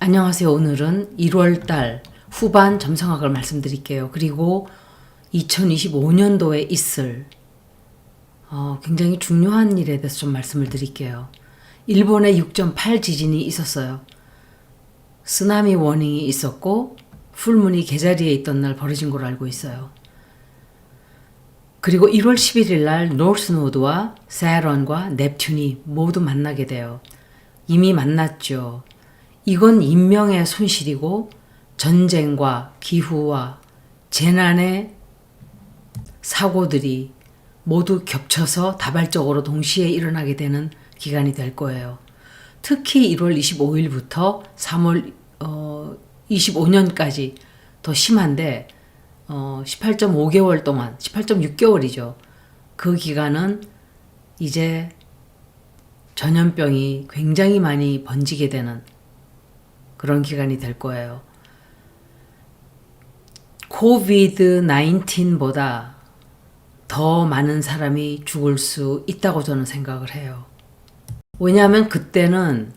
안녕하세요. 오늘은 1월달 후반 점성학을 말씀드릴게요. 그리고 2025년도에 있을 굉장히 중요한 일에 대해서 좀 말씀을 드릴게요. 일본에 6.8 지진이 있었어요. 쓰나미 워닝이 있었고 풀문이 개자리에 있던 날 벌어진 걸로 알고 있어요. 그리고 1월 11일 날 노스노드와 세런과 넵튠이 모두 만나게 돼요. 이미 만났죠. 이건 인명의 손실이고 전쟁과 기후와 재난의 사고들이 모두 겹쳐서 다발적으로 동시에 일어나게 되는 기간이 될 거예요. 특히 1월 25일부터 3월 25년까지 더 심한데 18.5개월 동안 18.6개월이죠. 그 기간은 이제 전염병이 굉장히 많이 번지게 되는 그런 기간이 될 거예요. 코비드 19보다 더 많은 사람이 죽을 수 있다고 저는 생각을 해요. 왜냐하면 그때는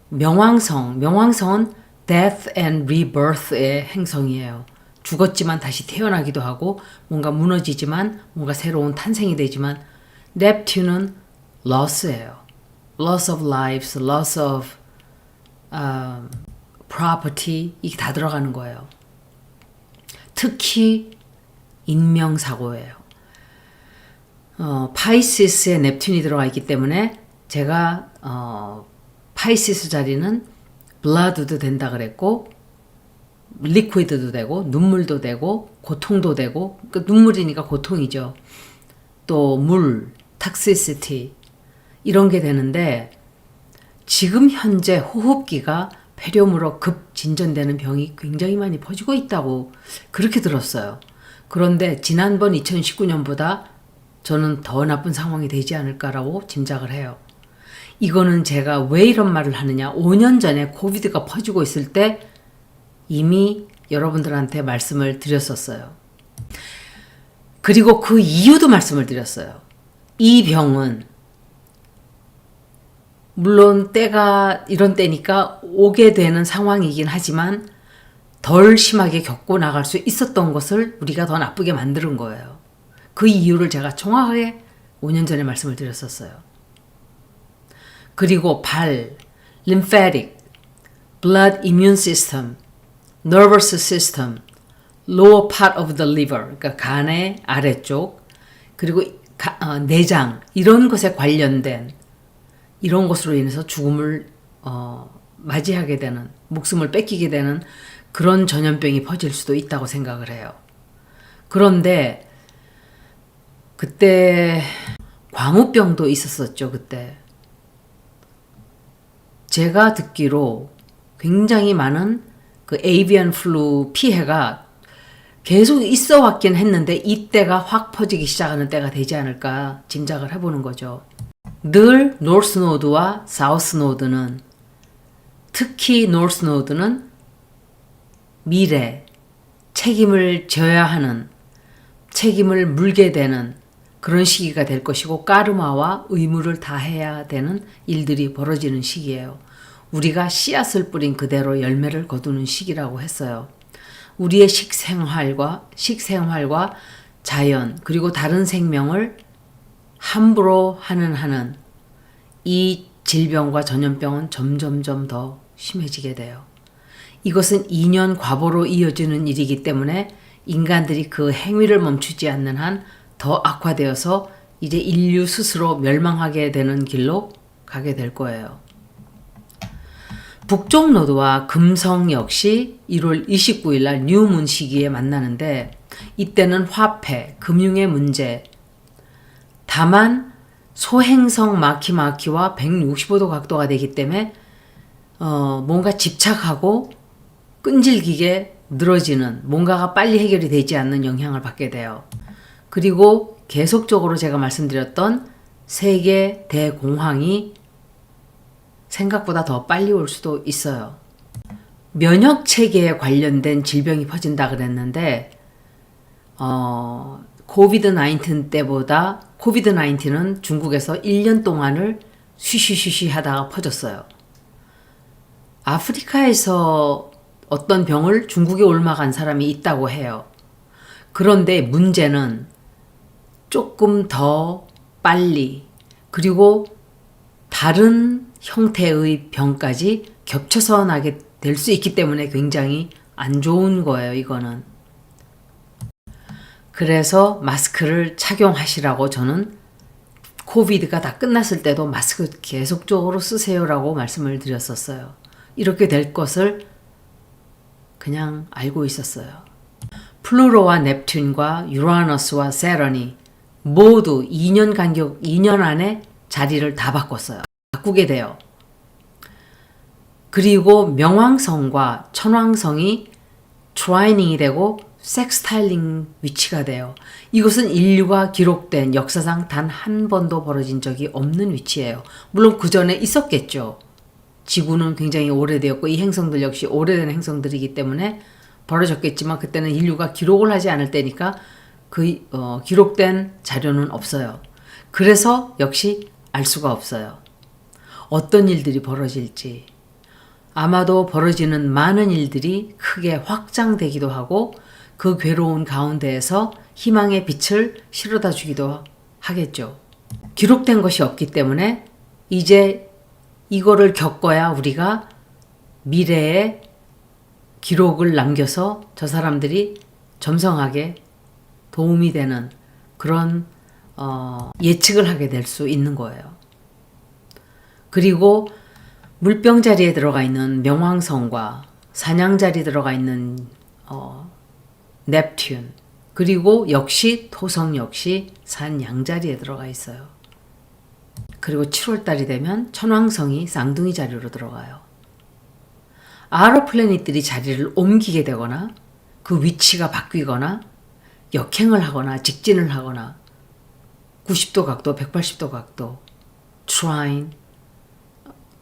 명왕성은 Death and Rebirth의 행성이에요. 죽었지만 다시 태어나기도 하고 뭔가 무너지지만 뭔가 새로운 탄생이 되지만 넵튠은 loss예요. Loss of lives, loss of property 이게 다 들어가는 거예요. 특히 인명사고예요. 파이시스에 넵튠이 들어가 있기 때문에 제가 파이시스 자리는 blood도 된다 그랬고 리퀴드도 되고 눈물도 되고 고통도 되고 그러니까 눈물이니까 고통이죠. 또 물, toxicity 이런 게 되는데 지금 현재 호흡기가 폐렴으로 급 진전되는 병이 굉장히 많이 퍼지고 있다고 그렇게 들었어요. 그런데 지난번 2019년보다 저는 더 나쁜 상황이 되지 않을까라고 짐작을 해요. 이거는 제가 왜 이런 말을 하느냐. 5년 전에 코비드가 퍼지고 있을 때 이미 여러분들한테 말씀을 드렸었어요. 그리고 그 이유도 말씀을 드렸어요. 이 병은 물론 때가 이런 때니까 오게 되는 상황이긴 하지만 덜 심하게 겪고 나갈 수 있었던 것을 우리가 더 나쁘게 만드는 거예요. 그 이유를 제가 정확하게 5년 전에 말씀을 드렸었어요. 그리고 발, lymphatic, blood immune system, nervous system, lower part of the liver, 그러니까 간의 아래쪽, 그리고 내장 이런 것에 관련된 이런 것으로 인해서 죽음을 맞이하게 되는, 목숨을 뺏기게 되는 그런 전염병이 퍼질 수도 있다고 생각을 해요. 그런데 그때 광우병도 있었었죠. 그때 제가 듣기로 굉장히 많은 그 에이비언 플루 피해가 계속 있어 왔긴 했는데 이때가 확 퍼지기 시작하는 때가 되지 않을까 짐작을 해보는 거죠. 늘 노스노드와 사우스노드는 특히 노스노드는 미래, 책임을 져야 하는, 책임을 물게 되는 그런 시기가 될 것이고 까르마와 의무를 다해야 되는 일들이 벌어지는 시기예요. 우리가 씨앗을 뿌린 그대로 열매를 거두는 시기라고 했어요. 우리의 식생활과 자연 그리고 다른 생명을 함부로 하는 이 질병과 전염병은 점점점 더 심해지게 돼요. 이것은 2년 과보로 이어지는 일이기 때문에 인간들이 그 행위를 멈추지 않는 한 더 악화되어서 이제 인류 스스로 멸망하게 되는 길로 가게 될 거예요. 북쪽 노드와 금성 역시 1월 29일 날 뉴문 시기에 만나는데 이때는 화폐, 금융의 문제, 다만 소행성 마키마키와 165도 각도가 되기 때문에 뭔가 집착하고 끈질기게 늘어지는 뭔가가 빨리 해결이 되지 않는 영향을 받게 돼요. 그리고 계속적으로 제가 말씀드렸던 세계 대공황이 생각보다 더 빨리 올 수도 있어요. 면역 체계에 관련된 질병이 퍼진다 그랬는데 코비드-19 때보다 코비드-19은 중국에서 1년 동안을 쉬쉬쉬쉬 하다가 퍼졌어요. 아프리카에서 어떤 병을 중국에 옮아간 사람이 있다고 해요. 그런데 문제는 조금 더 빨리 그리고 다른 형태의 병까지 겹쳐서 나게 될 수 있기 때문에 굉장히 안 좋은 거예요, 이거는. 그래서 마스크를 착용하시라고 저는 코비드가 다 끝났을 때도 마스크 계속적으로 쓰세요라고 말씀을 드렸었어요. 이렇게 될 것을 그냥 알고 있었어요. 플루토와 넵튠과 유라너스와 세런이 모두 2년 안에 자리를 다 바꿨어요. 바꾸게 돼요. 그리고 명왕성과 천왕성이 트라이닝이 되고 섹스타일링 위치가 돼요. 이것은 인류가 기록된 역사상 단 한 번도 벌어진 적이 없는 위치예요. 물론 그 전에 있었겠죠. 지구는 굉장히 오래되었고 이 행성들 역시 오래된 행성들이기 때문에 벌어졌겠지만 그때는 인류가 기록을 하지 않을 때니까 그 기록된 자료는 없어요. 그래서 역시 알 수가 없어요. 어떤 일들이 벌어질지. 아마도 벌어지는 많은 일들이 크게 확장되기도 하고 그 괴로운 가운데에서 희망의 빛을 실어다 주기도 하겠죠. 기록된 것이 없기 때문에 이제 이거를 겪어야 우리가 미래에 기록을 남겨서 저 사람들이 점성하게 도움이 되는 그런 예측을 하게 될 수 있는 거예요. 그리고 물병 자리에 들어가 있는 명왕성과 사냥 자리에 들어가 있는 넵튠 그리고 역시 토성 역시 산양 자리에 들어가 있어요. 그리고 7월달이 되면 천왕성이 쌍둥이 자리로 들어가요. 아러 플래닛들이 자리를 옮기게 되거나 그 위치가 바뀌거나 역행을 하거나 직진을 하거나 90도 각도, 180도 각도, 트라인,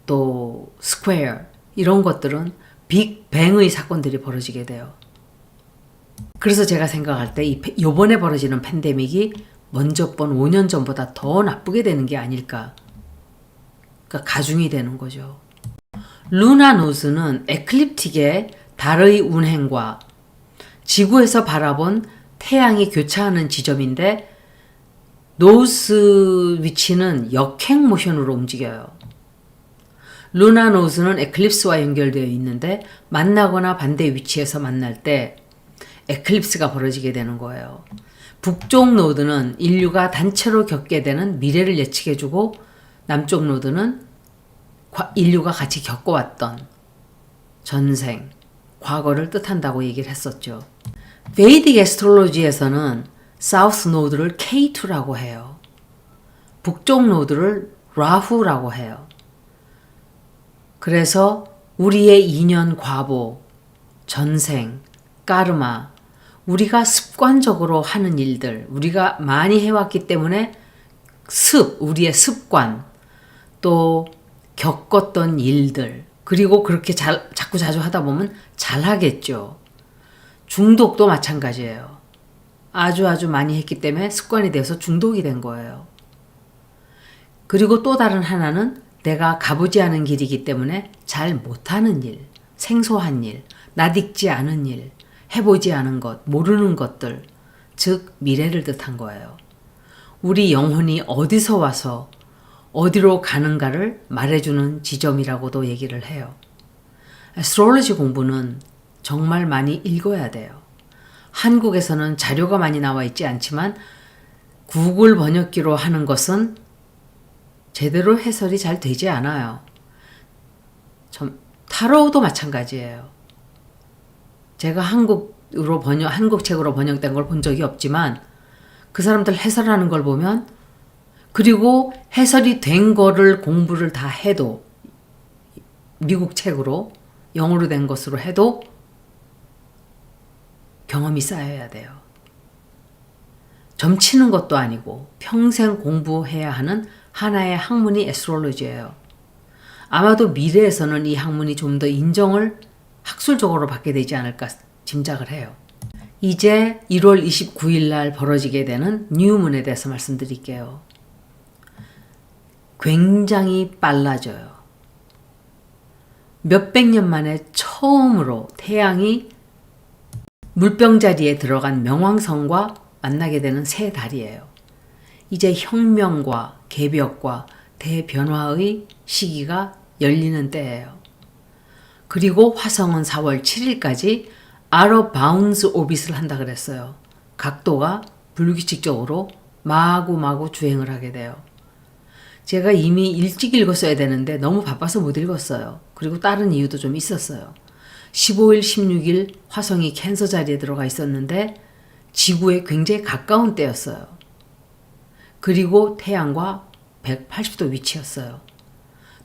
또 스퀘어 이런 것들은 빅뱅의 사건들이 벌어지게 돼요. 그래서 제가 생각할 때 이번에 벌어지는 팬데믹이 먼저 번 5년 전보다 더 나쁘게 되는 게 아닐까. 그러니까 가중이 되는 거죠. 루나 노스는 에클립틱의 달의 운행과 지구에서 바라본 태양이 교차하는 지점인데 노스 위치는 역행 모션으로 움직여요. 루나 노스는 에클립스와 연결되어 있는데 만나거나 반대 위치에서 만날 때 에클립스가 벌어지게 되는 거예요. 북쪽 노드는 인류가 단체로 겪게 되는 미래를 예측해주고 남쪽 노드는 인류가 같이 겪어왔던 전생, 과거를 뜻한다고 얘기를 했었죠. 베이딕 애스트롤로지에서는 사우스 노드를 K2라고 해요. 북쪽 노드를 라후라고 해요. 그래서 우리의 인연 과보, 전생, 까르마, 우리가 습관적으로 하는 일들, 우리가 많이 해왔기 때문에 우리의 습관, 또 겪었던 일들, 그리고 그렇게 자꾸 자주 하다 보면 잘하겠죠. 중독도 마찬가지예요. 아주 많이 했기 때문에 습관이 돼서 중독이 된 거예요. 그리고 또 다른 하나는 내가 가보지 않은 길이기 때문에 잘 못하는 일, 생소한 일, 낯익지 않은 일, 해보지 않은 것, 모르는 것들, 즉 미래를 뜻한 거예요. 우리 영혼이 어디서 와서 어디로 가는가를 말해주는 지점이라고도 얘기를 해요. 애스트롤로지 공부는 정말 많이 읽어야 돼요. 한국에서는 자료가 많이 나와 있지 않지만 구글 번역기로 하는 것은 제대로 해설이 잘 되지 않아요. 타로도 마찬가지예요. 제가 한국 책으로 번역된 걸 본 적이 없지만 그 사람들 해설하는 걸 보면 그리고 해설이 된 거를 공부를 다 해도 미국 책으로 영어로 된 것으로 해도 경험이 쌓여야 돼요. 점치는 것도 아니고 평생 공부해야 하는 하나의 학문이 애스트롤로지예요. 아마도 미래에서는 이 학문이 좀 더 인정을 학술적으로 받게 되지 않을까 짐작을 해요. 이제 1월 29일 날 벌어지게 되는 뉴문에 대해서 말씀드릴게요. 굉장히 빨라져요. 몇백 년 만에 처음으로 태양이 물병자리에 들어간 명왕성과 만나게 되는 새 달이에요. 이제 혁명과 개벽과 대변화의 시기가 열리는 때예요. 그리고 화성은 4월 7일까지 아웃 바운스 오빗을 한다 그랬어요. 각도가 불규칙적으로 마구마구 주행을 하게 돼요. 제가 이미 일찍 읽었어야 되는데 너무 바빠서 못 읽었어요. 그리고 다른 이유도 좀 있었어요. 15일, 16일 화성이 캔서 자리에 들어가 있었는데 지구에 굉장히 가까운 때였어요. 그리고 태양과 180도 위치였어요.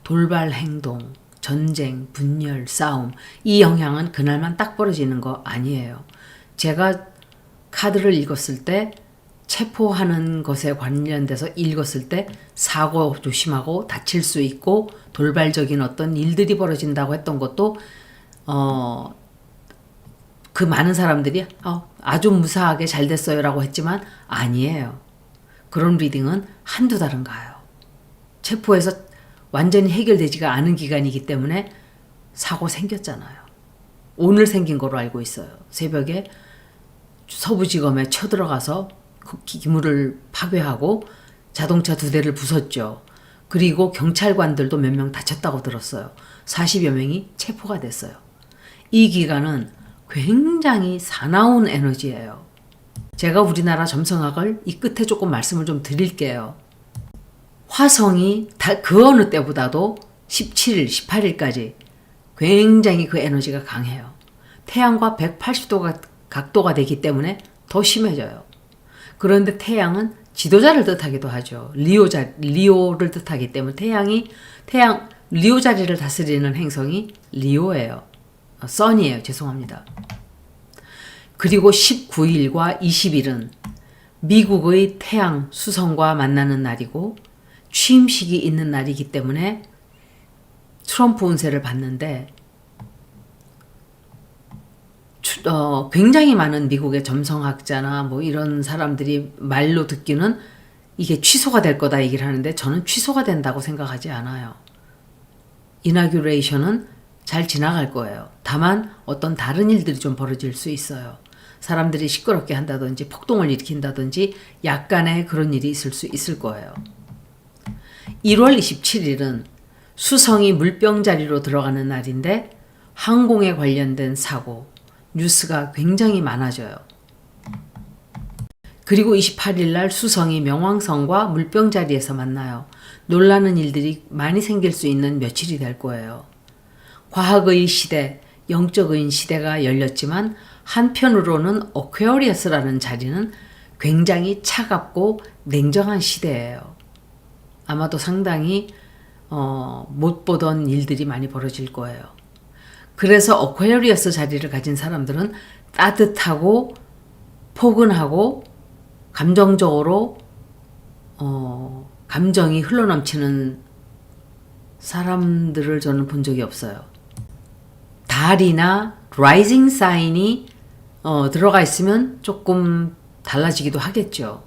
돌발 행동, 전쟁, 분열, 싸움, 이 영향은 그날만 딱 벌어지는 거 아니에요. 제가 카드를 읽었을 때, 체포하는 것에 관련돼서 읽었을 때 사고 조심하고 다칠 수 있고 돌발적인 어떤 일들이 벌어진다고 했던 것도 그 많은 사람들이 아주 무사하게 잘 됐어요 라고 했지만 아니에요. 그런 리딩은 한두 달은 가요. 체포해서 완전히 해결되지가 않은 기간이기 때문에 사고 생겼잖아요. 오늘 생긴 거로 알고 있어요. 새벽에 서부지검에 쳐들어가서 기물을 파괴하고 자동차 2대를 부쉈죠. 그리고 경찰관들도 몇 명 다쳤다고 들었어요. 40여 명이 체포가 됐어요. 이 기간은 굉장히 사나운 에너지예요. 제가 우리나라 점성학을 이 끝에 조금 말씀을 좀 드릴게요. 화성이 그 어느 때보다도 17일, 18일까지 굉장히 그 에너지가 강해요. 태양과 180도가 각도가 되기 때문에 더 심해져요. 그런데 태양은 지도자를 뜻하기도 하죠. 리오를 뜻하기 때문에 리오 자리를 다스리는 행성이 리오예요. 선이에요. 죄송합니다. 그리고 19일과 20일은 미국의 태양 수성과 만나는 날이고 취임식이 있는 날이기 때문에 트럼프 운세를 봤는데 굉장히 많은 미국의 점성학자나 뭐 이런 사람들이 말로 듣기는 이게 취소가 될 거다 얘기를 하는데 저는 취소가 된다고 생각하지 않아요. 이나규레이션은 잘 지나갈 거예요. 다만 어떤 다른 일들이 좀 벌어질 수 있어요. 사람들이 시끄럽게 한다든지 폭동을 일으킨다든지 약간의 그런 일이 있을 수 있을 거예요. 1월 27일은 수성이 물병자리로 들어가는 날인데 항공에 관련된 사고, 뉴스가 굉장히 많아져요. 그리고 28일 날 수성이 명왕성과 물병자리에서 만나요. 놀라는 일들이 많이 생길 수 있는 며칠이 될 거예요. 과학의 시대, 영적의 시대가 열렸지만 한편으로는 어퀘어리어스라는 자리는 굉장히 차갑고 냉정한 시대예요. 아마도 상당히 못 보던 일들이 많이 벌어질 거예요. 그래서 어퀘어리어스 자리를 가진 사람들은 따뜻하고 포근하고 감정적으로 감정이 흘러넘치는 사람들을 저는 본 적이 없어요. 달이나 라이징 사인이 들어가 있으면 조금 달라지기도 하겠죠.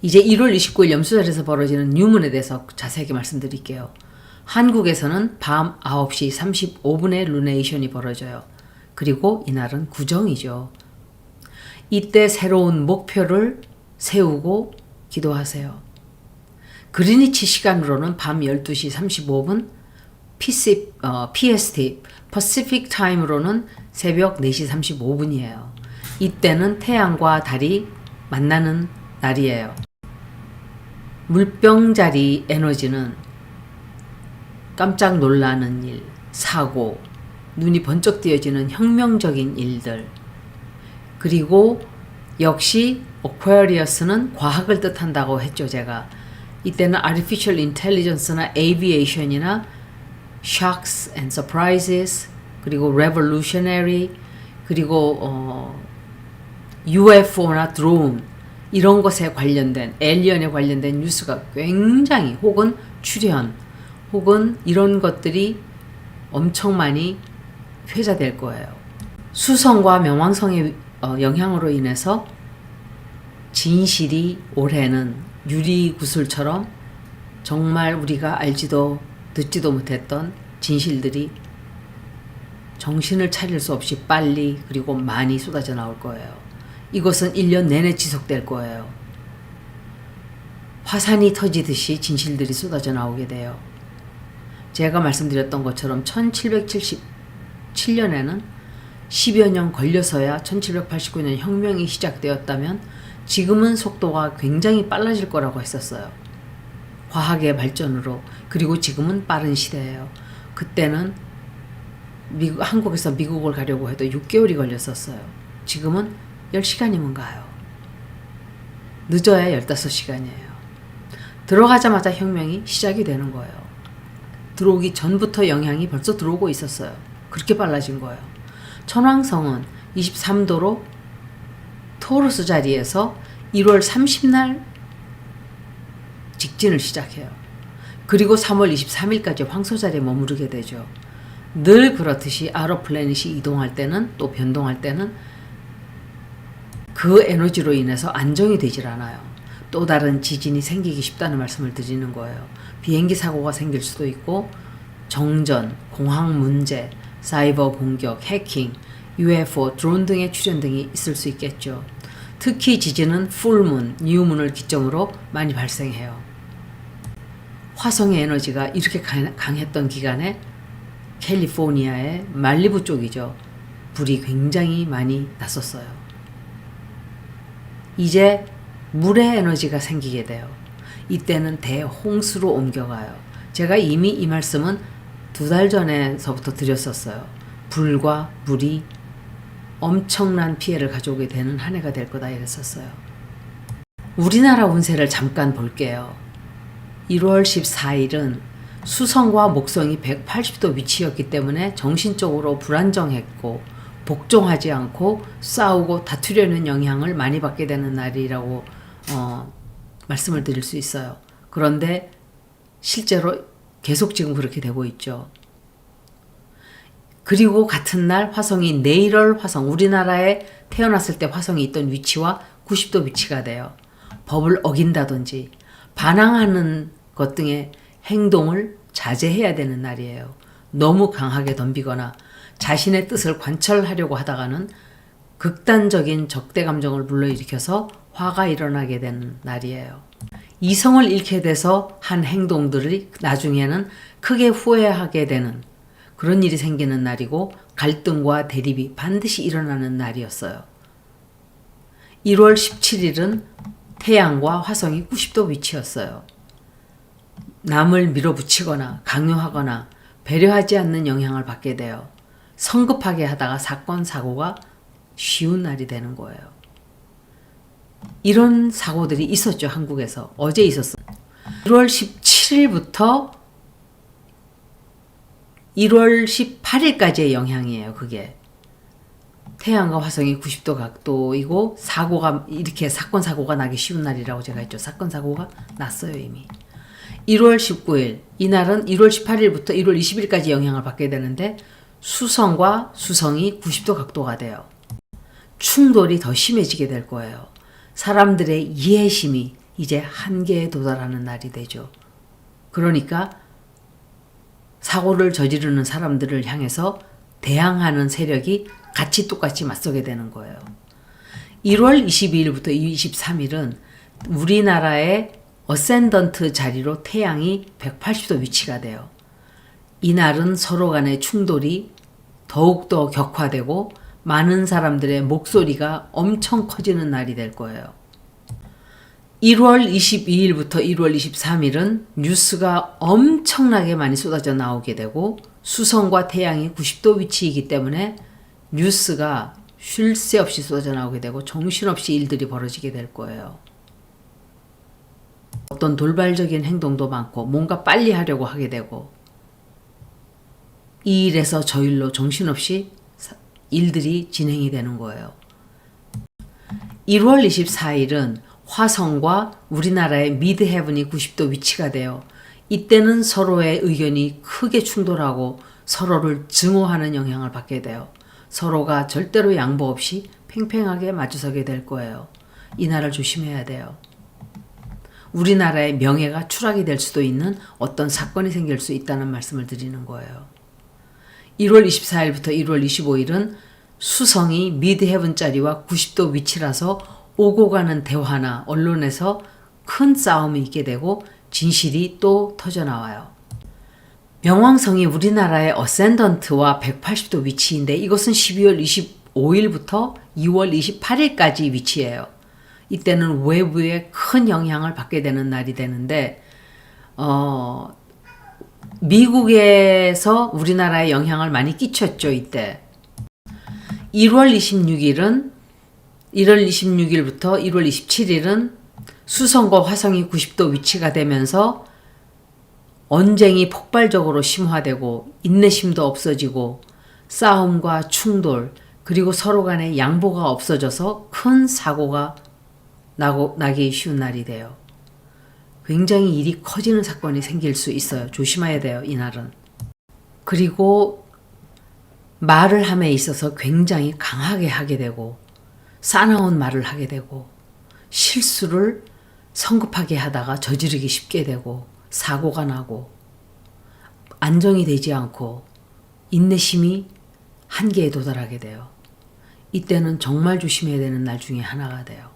이제 1월 29일 염수절에서 벌어지는 뉴문에 대해서 자세하게 말씀드릴게요. 한국에서는 밤 9시 35분에 루네이션이 벌어져요. 그리고 이날은 구정이죠. 이때 새로운 목표를 세우고 기도하세요. 그리니치 시간으로는 밤 12시 35분, PST, Pacific Time으로는 새벽 4시 35분이에요. 이때는 태양과 달이 만나는 날이에요. 물병자리 에너지는 깜짝 놀라는 일, 사고, 눈이 번쩍 띄어지는 혁명적인 일들, 그리고 역시 어퀘어리어스는 과학을 뜻한다고 했죠. 제가 이때는 Artificial Intelligence나 Aviation이나 Shocks and Surprises, 그리고 Revolutionary, 그리고 UFO나 드론 이런 것에 관련된 에일리언에 관련된 뉴스가 굉장히 혹은 출현 혹은 이런 것들이 엄청 많이 회자될 거예요. 수성과 명왕성의 영향으로 인해서 진실이 올해는 유리구슬처럼 정말 우리가 알지도 듣지도 못했던 진실들이 정신을 차릴 수 없이 빨리 그리고 많이 쏟아져 나올 거예요. 이것은 1년 내내 지속될 거예요. 화산이 터지듯이 진실들이 쏟아져 나오게 돼요. 제가 말씀드렸던 것처럼 1777년에는 10여 년 걸려서야 1789년 혁명이 시작되었다면 지금은 속도가 굉장히 빨라질 거라고 했었어요. 과학의 발전으로. 그리고 지금은 빠른 시대예요. 그때는 한국에서 미국을 가려고 해도 6개월이 걸렸었어요. 지금은 10시간이면 가요. 늦어야 15시간이에요. 들어가자마자 혁명이 시작이 되는 거예요. 들어오기 전부터 영향이 벌써 들어오고 있었어요. 그렇게 빨라진 거예요. 천왕성은 23도로 토르스 자리에서 1월 30날 직진을 시작해요. 그리고 3월 23일까지 황소 자리에 머무르게 되죠. 늘 그렇듯이 아웃 플래닛이 이동할 때는 또 변동할 때는 그 에너지로 인해서 안정이 되질 않아요. 또 다른 지진이 생기기 쉽다는 말씀을 드리는 거예요. 비행기 사고가 생길 수도 있고 정전, 공항 문제, 사이버 공격, 해킹, UFO, 드론 등의 출현 등이 있을 수 있겠죠. 특히 지진은 풀문, 뉴문을 기점으로 많이 발생해요. 화성의 에너지가 이렇게 강했던 기간에 캘리포니아의 말리부 쪽이죠. 불이 굉장히 많이 났었어요. 이제 물의 에너지가 생기게 돼요. 이때는 대홍수로 옮겨가요. 제가 이미 이 말씀은 2달 전에서부터 드렸었어요. 불과 물이 엄청난 피해를 가져오게 되는 한 해가 될 거다 이랬었어요. 우리나라 운세를 잠깐 볼게요. 1월 14일은 수성과 목성이 180도 위치였기 때문에 정신적으로 불안정했고 복종하지 않고 싸우고 다투려는 영향을 많이 받게 되는 날이라고 말씀을 드릴 수 있어요. 그런데 실제로 계속 지금 그렇게 되고 있죠. 그리고 같은 날 화성이 내일월 화성, 우리나라에 태어났을 때 화성이 있던 위치와 90도 위치가 돼요. 법을 어긴다든지 반항하는 것 등의 행동을 자제해야 되는 날이에요. 너무 강하게 덤비거나 자신의 뜻을 관철하려고 하다가는 극단적인 적대 감정을 불러일으켜서 화가 일어나게 되는 날이에요. 이성을 잃게 돼서 한 행동들이 나중에는 크게 후회하게 되는 그런 일이 생기는 날이고 갈등과 대립이 반드시 일어나는 날이었어요. 1월 17일은 태양과 화성이 90도 위치였어요. 남을 밀어붙이거나 강요하거나 배려하지 않는 영향을 받게 돼요. 성급하게 하다가 사건, 사고가 쉬운 날이 되는 거예요. 이런 사고들이 있었죠. 한국에서. 어제 있었어요. 1월 17일부터 1월 18일까지의 영향이에요. 그게. 태양과 화성이 90도 각도이고 사고가 이렇게 사건, 사고가 나기 쉬운 날이라고 제가 했죠. 사건, 사고가 났어요. 이미. 1월 19일 이날은 1월 18일부터 1월 20일까지 영향을 받게 되는데 수성과 수성이 90도 각도가 돼요. 충돌이 더 심해지게 될 거예요. 사람들의 이해심이 이제 한계에 도달하는 날이 되죠. 그러니까 사고를 저지르는 사람들을 향해서 대항하는 세력이 같이 똑같이 맞서게 되는 거예요. 1월 22일부터 23일은 우리나라의 어센던트 자리로 태양이 180도 위치가 돼요. 이날은 서로 간의 충돌이 더욱더 격화되고 많은 사람들의 목소리가 엄청 커지는 날이 될 거예요. 1월 22일부터 1월 23일은 뉴스가 엄청나게 많이 쏟아져 나오게 되고 수성과 태양이 90도 위치이기 때문에 뉴스가 쉴 새 없이 쏟아져 나오게 되고 정신없이 일들이 벌어지게 될 거예요. 어떤 돌발적인 행동도 많고 뭔가 빨리 하려고 하게 되고 이 일에서 저 일로 정신없이 일들이 진행이 되는 거예요. 1월 24일은 화성과 우리나라의 미드헤븐이 90도 위치가 돼요. 이때는 서로의 의견이 크게 충돌하고 서로를 증오하는 영향을 받게 돼요. 서로가 절대로 양보 없이 팽팽하게 마주서게 될 거예요. 이날을 조심해야 돼요. 우리나라의 명예가 추락이 될 수도 있는 어떤 사건이 생길 수 있다는 말씀을 드리는 거예요. 1월 24일부터 1월 25일은 수성이 미드헤븐 자리와 90도 위치라서 오고 가는 대화나 언론에서 큰 싸움이 있게 되고 진실이 또 터져나와요. 명왕성이 우리나라의 어센던트와 180도 위치인데 이것은 12월 25일부터 2월 28일까지 위치해요. 이때는 외부에 큰 영향을 받게 되는 날이 되는데 미국에서 우리나라에 영향을 많이 끼쳤죠. 이때 1월 26일부터 1월 27일은 수성과 화성이 90도 위치가 되면서 언쟁이 폭발적으로 심화되고 인내심도 없어지고 싸움과 충돌 그리고 서로 간의 양보가 없어져서 큰 사고가 나기 쉬운 날이 돼요. 굉장히 일이 커지는 사건이 생길 수 있어요. 조심해야 돼요. 이날은. 그리고 말을 함에 있어서 굉장히 강하게 하게 되고 싸나운 말을 하게 되고 실수를 성급하게 하다가 저지르기 쉽게 되고 사고가 나고 안정이 되지 않고 인내심이 한계에 도달하게 돼요. 이때는 정말 조심해야 되는 날 중에 하나가 돼요.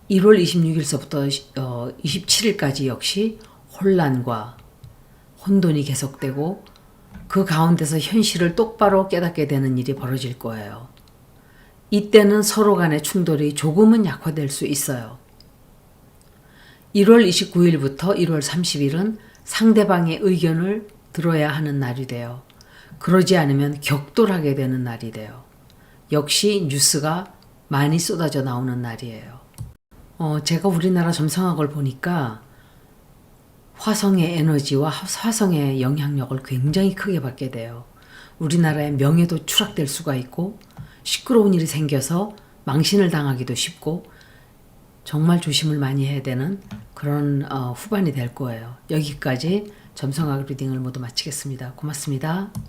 1월 26일서부터 27일까지 역시 혼란과 혼돈이 계속되고 그 가운데서 현실을 똑바로 깨닫게 되는 일이 벌어질 거예요. 이때는 서로 간의 충돌이 조금은 약화될 수 있어요. 1월 29일부터 1월 30일은 상대방의 의견을 들어야 하는 날이 돼요. 그러지 않으면 격돌하게 되는 날이 돼요. 역시 뉴스가 많이 쏟아져 나오는 날이에요. 제가 우리나라 점성학을 보니까 화성의 에너지와 화성의 영향력을 굉장히 크게 받게 돼요. 우리나라의 명예도 추락될 수가 있고 시끄러운 일이 생겨서 망신을 당하기도 쉽고 정말 조심을 많이 해야 되는 그런 후반이 될 거예요. 여기까지 점성학 리딩을 모두 마치겠습니다. 고맙습니다.